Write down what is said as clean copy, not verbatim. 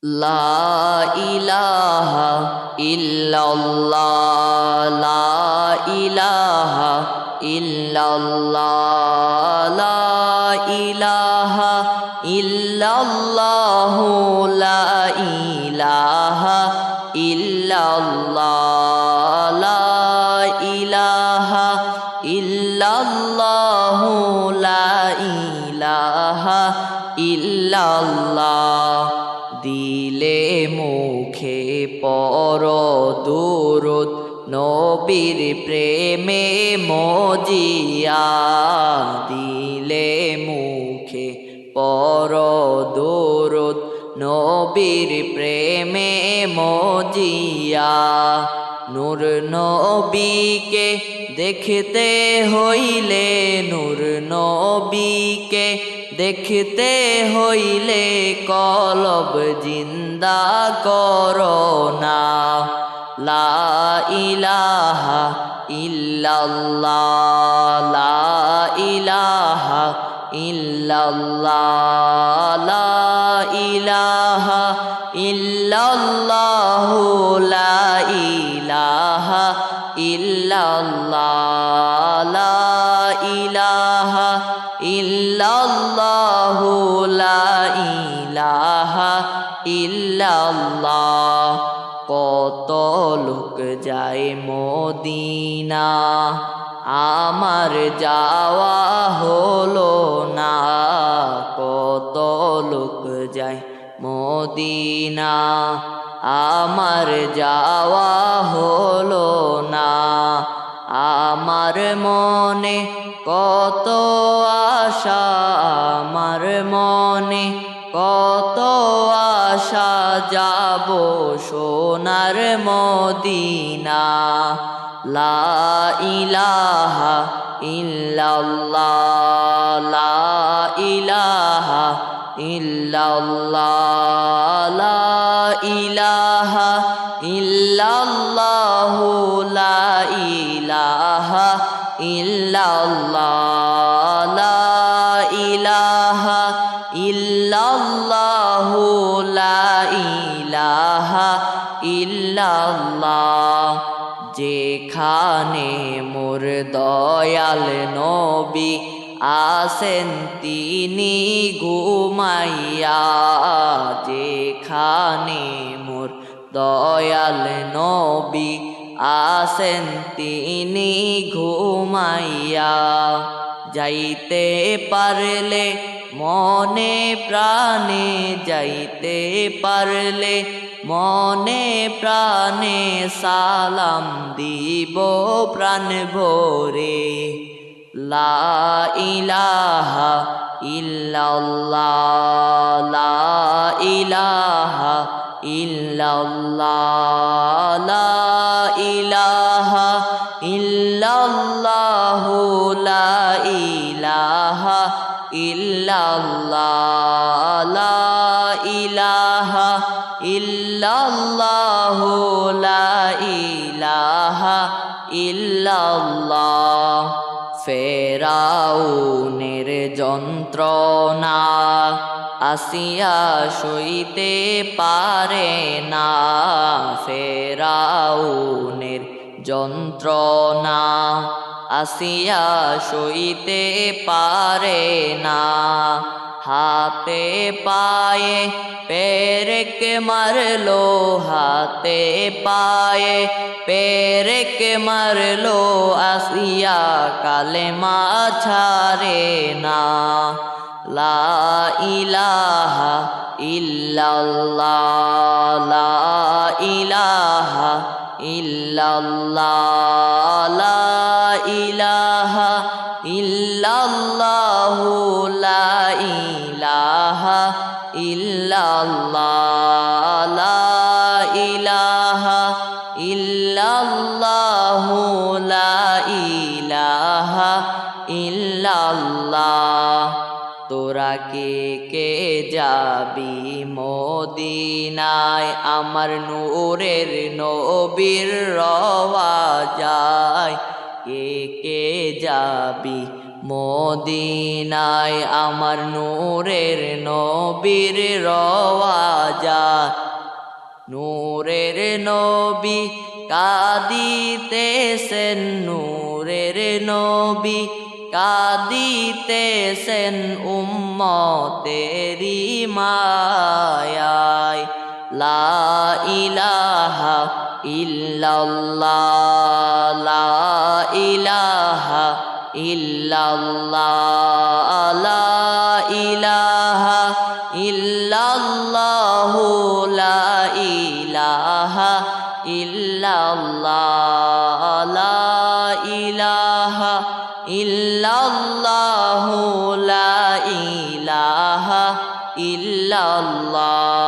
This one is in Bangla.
লা ইলাহা ইল্লাল্লাহ লা ইলাহা ইল্লাল্লাহ লা ইলাহা ইল্লাল্লাহ লা ইলাহা ইল্লাল্লাহ লা ইলাহা ইল্লাল্লাহ লা ইলাহা ইল্লাল্লাহ দিলে মুখে পর দুরূদ নবীর প্রেমে মজিয়া দিলে মুখে পর দুরূদ নবীর প্রেমে মজিয়া নূর নবীকে দেখতে হইলে নূর নবীকে দেখতে হইলে কলব জিন্দা করোনা লা ইলাহা ইল্লাল্লাহ লা ইলাহা ইল্লাল্লাহ লা ইলাহা ইল্লাল্লাহ লা ইলাহা ইল্লাল্লাহ লা ইলাহা ইল্লাল্লাহ লা ইলাহা ইল্লাল্লাহ কত লোক যায় মদিনা আমার যাওয়া হলো না কত লোক যায় মদিনা আমার যাওয়া হলো না আমার মনে কত আশা আমার মনে কত আশা যাব সোনার মদিনা লা ইলাহা ইল্লাল্লাহ লা ইলাহা ইল্লাল্লাহ লা ইলাহা ইল্লাল্লাহ লা ইলাহা ইল্লাল্লাহ লা ইলাহা ইল্লাল্লাহ লা ইলাহা ইল্লাল্লাহ যেখানে মোর দয়াল নবী আসেন তিনি ঘুমাইয়া যেখানে মোর দয়াল নবী আসেন তিনি ঘুমাইয়া যাইতে পারলে মনে প্রাণে যাইতে পারলে মনে প্রাণে সালাম দিব প্রাণ ভরে লা ইলাহা ইল্লাল্লাহ লা ইলাহা ইল্লাল্লাহ লা ইলাহা ইল্লাল্লাহ লা ইলাহা ইল্লাল্লাহ লা ইলাহা ইল্লাল্লাহ লা ইলাহা ইল্লাল্লাহ ফেরাউনের যন্ত্রণা আসিয়া সইতে পারে না ফেরাউনের যন্ত্রণা আসিয়া সইতে পারে না হাতে পায়ে পেরেক মারলো হাতে পায়ে পেরেক মারলো আসিয়া কালেমা ছাড়ে না লা ইলাহা ইল্লাল্লাহ লা ইলাহা ইল্লাল্লাহ লা ইলাহা ইল্লাল্লাহ লা ইলাহা ইল্লাল্লাহ লা ইলাহা ইল্লাল্লাহ লা ইলাহা ইল্লাল্লাহ তোরা কে যাবি মদিনায় আমার নূরের নবীর রওয়া যায় কে যাবি মদিনায় আমার নূরের নবীর রওয়াজা নূরের নবী কাঁদিতেছেন নূরের নবী কাঁদিতেছেন উম্মতেরি মায়ায় লা ইলাহা ইল্লাল্লাহ লা ইলাহা ইল্লাল্লাহ লা ইলাহা ইল্লাল্লাহু লা ইলাহা ইল্লাল্লাহ লা ইলাহা ইল্লাল্লাহু লা ইলাহা ইল্লাল্লাহ